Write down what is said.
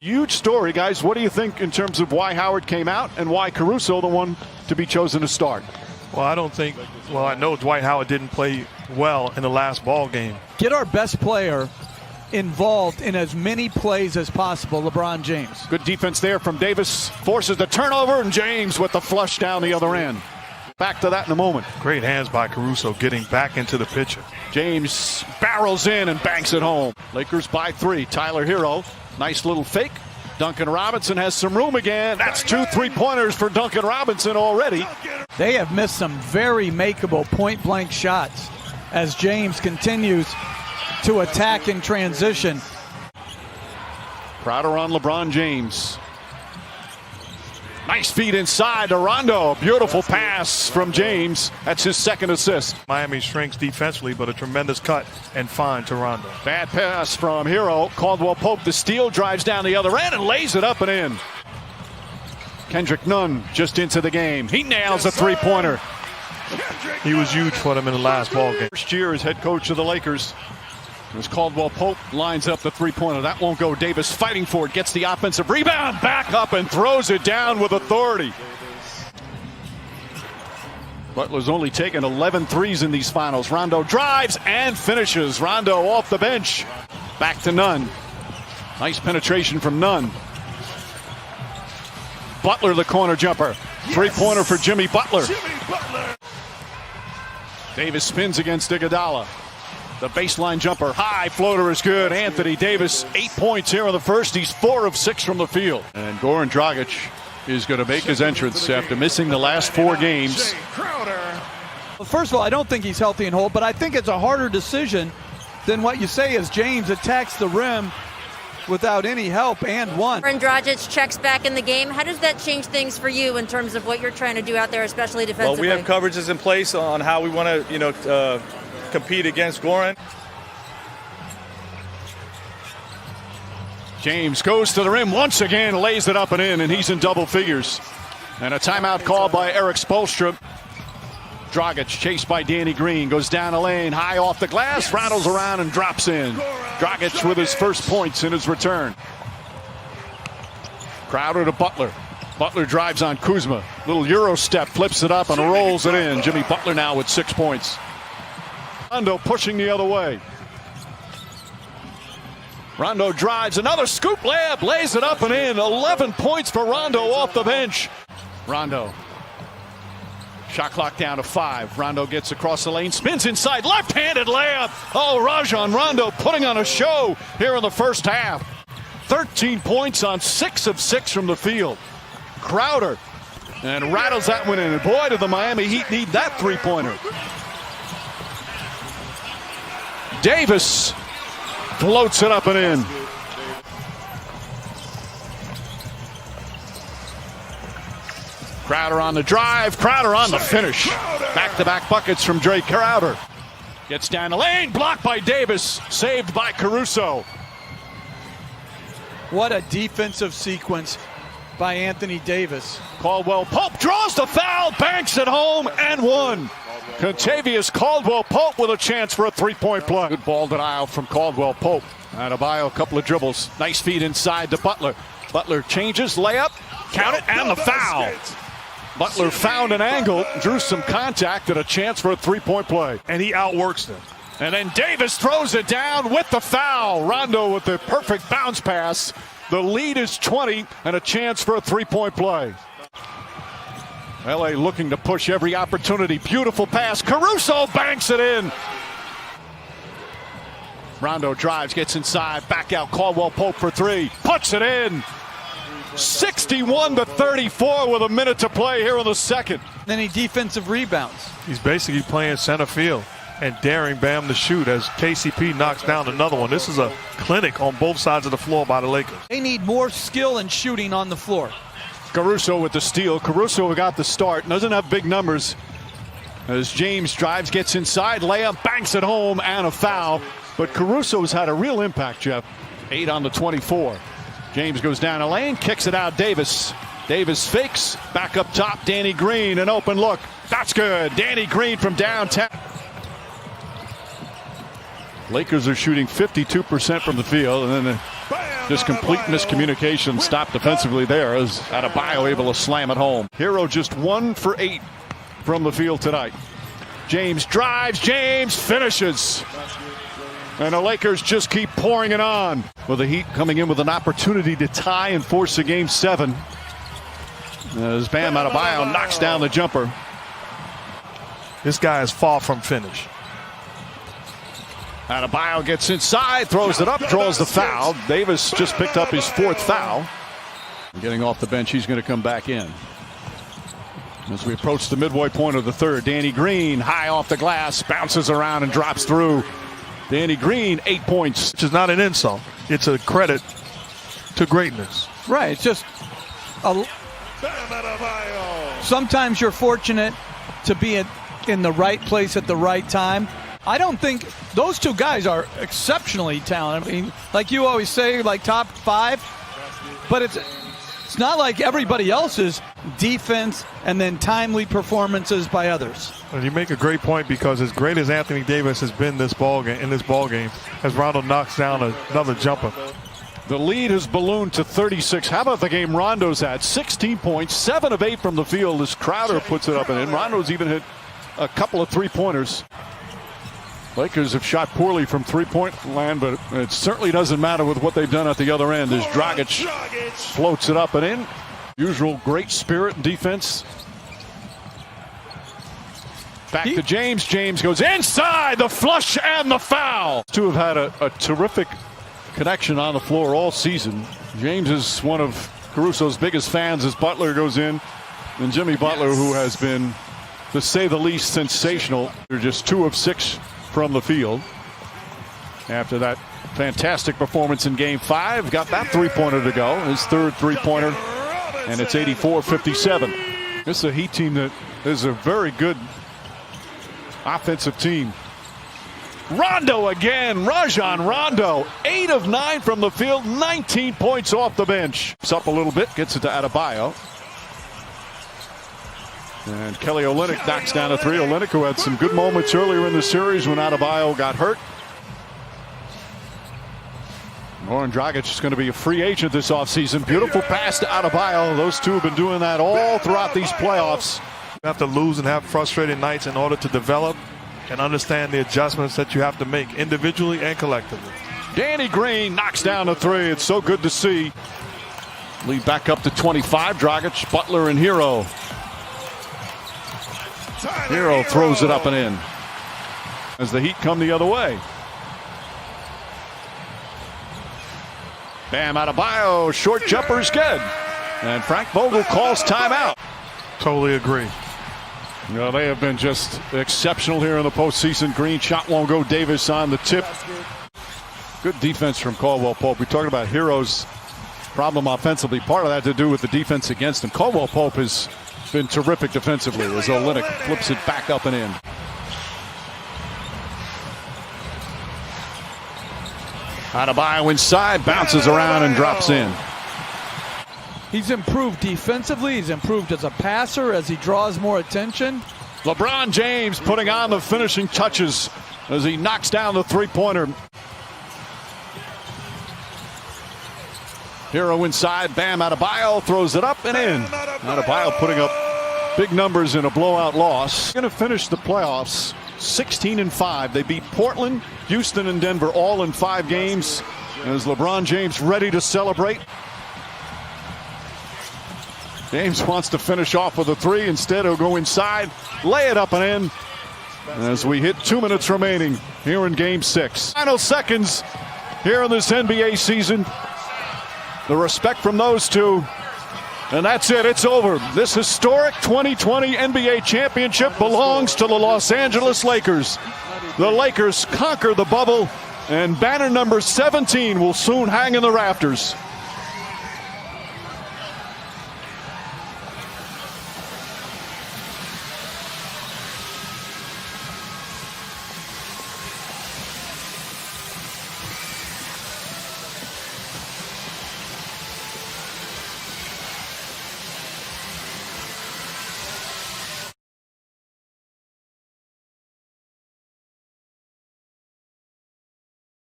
Huge story, guys. What do you think in terms of why Howard came out and why Caruso the one to be chosen to start? Well, I know Dwight Howard didn't play well in the last ball game. Get our best player involved in as many plays as possible, LeBron James. Good defense there from Davis. Forces the turnover, and James with the flush down the other end. Back to that in a moment. Great hands by Caruso getting back into the picture. James barrels in and banks it home. Lakers by 3. Tyler Hero. Nice little fake. Duncan Robinson has some room again. That's 2 3-pointers for Duncan Robinson already. They have missed some very makeable point-blank shots as James continues to attack in transition. Crowder on LeBron James. Nice feed inside to Rondo. Beautiful pass from James. That's his second assist. Miami shrinks defensively, but a tremendous cut and find to Rondo. Bad pass from Hero. Caldwell Pope, the steal, drives down the other end and lays it up and in. Kendrick Nunn just into the game. He nails a three-pointer. He was huge for them in the last ball game. First year as head coach of the Lakers. As Caldwell Pope lines up the three-pointer. That won't go. Davis fighting for it. Gets the offensive rebound. Back up and throws it down with authority. Butler's only taken 11 threes in these finals. Rondo drives and finishes. Rondo off the bench. Back to Nunn. Nice penetration from Nunn. Butler the corner jumper. Three-pointer for Jimmy Butler. Davis spins against Iguodala. The baseline jumper, high floater is good. Anthony Davis, 8 points here in the first. He's 4 of 6 from the field. And Goran Dragic is going to make his entrance after missing the last 4 games. Well, first of all, I don't think he's healthy and whole, but I think it's a harder decision than what you say as James attacks the rim without any help and one. Goran Dragic checks back in the game. How does that change things for you in terms of what you're trying to do out there, especially defensively? Well, we have coverages in place on how we want to, compete against Goran. James goes to the rim once again, lays it up and in, and he's in double figures. And a timeout called by Eric Spoelstra. Dragic chased by Danny Green, goes down the lane, high off the glass, rattles around and drops in. Dragic with his first points in his return. Crowder to Butler. Butler drives on Kuzma. Little Euro step, flips it up and rolls it in. Jimmy Butler now with 6 points. Rondo pushing the other way. Rondo drives, another scoop layup, lays it up and in. 11 points for Rondo off the bench. Rondo. Shot clock down to 5. Rondo gets across the lane, spins inside, left-handed layup. Oh, Rajon Rondo putting on a show here in the first half. 13 points on 6 of 6 from the field. Crowder and rattles that one in. And boy, did the Miami Heat need that three-pointer. Davis floats it up and in. Crowder on the drive, Crowder on the finish. Back-to-back buckets from Drake Crowder. Gets down the lane, blocked by Davis, saved by Caruso. What a defensive sequence by Anthony Davis. Caldwell Pope draws the foul, banks it home, and one. Contavious Caldwell Pope with a chance for a three-point play. Good ball denial from Caldwell Pope. Adebayo, a couple of dribbles. Nice feed inside to Butler. Butler changes, layup, count it, and the foul. Butler found an angle, drew some contact, and a chance for a three-point play. And he outworks them. And then Davis throws it down with the foul. Rondo with the perfect bounce pass. The lead is 20 and a chance for a three-point play. LA looking to push every opportunity. Beautiful pass. Caruso banks it in. Rondo drives, gets inside, back out. Caldwell Pope for 3. Puts it in. 61-34 with a minute to play here in the second. Then he defensive rebounds. He's basically playing center field and daring Bam to shoot as KCP knocks down another one. This is a clinic on both sides of the floor by the Lakers. They need more skill and shooting on the floor. Caruso with the steal. Caruso got the start. Doesn't have big numbers. As James drives, gets inside, layup, banks it home, and a foul. But Caruso's had a real impact, Jeff. 8 on the 24. James goes down a lane, kicks it out. Davis. Davis fakes. Back up top, Danny Green. An open look. That's good. Danny Green from downtown. Lakers are shooting 52% from the field, and then just complete miscommunication stopped defensively there as Adebayo able to slam it home. Hero just 1 for 8 from the field tonight. James drives, James finishes. And the Lakers just keep pouring it on. With the Heat coming in with an opportunity to tie and force a game 7. As Bam Adebayo knocks down the jumper. This guy is far from finished. Adebayo gets inside, throws it up, draws the foul. Davis just picked up his 4th foul. Getting off the bench, he's going to come back in. As we approach the midway point of the 3rd, Danny Green high off the glass, bounces around and drops through. Danny Green, 8 points. Which is not an insult. It's a credit to greatness. Right. It's just sometimes you're fortunate to be in the right place at the right time. I don't think those two guys are exceptionally talented. I mean, like you always say, like top 5, but it's not like everybody else's defense and then timely performances by others. And you make a great point, because as great as Anthony Davis has been in this ball game, as Rondo knocks down another jumper. The lead has ballooned to 36. How about the game Rondo's at? 16 points, 7 of 8 from the field as Crowder puts it up and in. Rondo's even hit a couple of 3-pointers. Lakers have shot poorly from 3-point land, but it certainly doesn't matter with what they've done at the other end as Dragic floats it up and in. Usual great spirit and defense. Back to James. James goes inside, the flush and the foul. Two have had a terrific connection on the floor all season. James is one of Caruso's biggest fans as Butler goes in. And Jimmy Butler, who has been, to say the least, sensational. They're just 2 of 6 from the field. After that fantastic performance in game 5, got that 3-pointer to go. His 3rd 3-pointer, and it's 84-57. This is a Heat team that is a very good offensive team. Rondo again, Rajon Rondo, 8 of 9 from the field, 19 points off the bench. It's up a little bit, gets it to Adebayo. And Kelly Olynyk knocks down a 3. Olynyk, who had some good moments earlier in the series when Adebayo got hurt. Goran Dragic is going to be a free agent this offseason. Beautiful pass to Adebayo. Those two have been doing that all throughout these playoffs. You have to lose and have frustrated nights in order to develop and understand the adjustments that you have to make individually and collectively. Danny Green knocks down a 3. It's so good to see. Lead back up to 25. Dragic, Butler, and Hero. Hero throws it up and in as the Heat come the other way. Bam Adebayo, short jumper's good. And Frank Vogel calls timeout. Totally agree. You know, they have been just exceptional here in the postseason. Green shot won't go. Davis on the tip. Good defense from Caldwell Pope. We talked about Hero's problem offensively. Part of that to do with the defense against him. Caldwell Pope has been terrific defensively as Olynyk flips it back up and in. Adebayo inside, bounces around and drops in. He's improved defensively. He's improved as a passer as he draws more attention. LeBron James putting on the finishing touches as he knocks down the 3-pointer. Hero inside, Bam Adebayo throws it up and in. Adebayo putting up big numbers in a blowout loss. Going to finish the playoffs 16-5. They beat Portland, Houston, and Denver all in 5 games. As LeBron James ready to celebrate. James wants to finish off with a 3. Instead, he'll go inside, lay it up and in. As we hit 2 minutes remaining here in Game 6. Final seconds here in this NBA season. The respect from those two. And that's it. It's over. This historic 2020 NBA championship belongs to the Los Angeles Lakers. The Lakers conquer the bubble, and banner number 17 will soon hang in the rafters.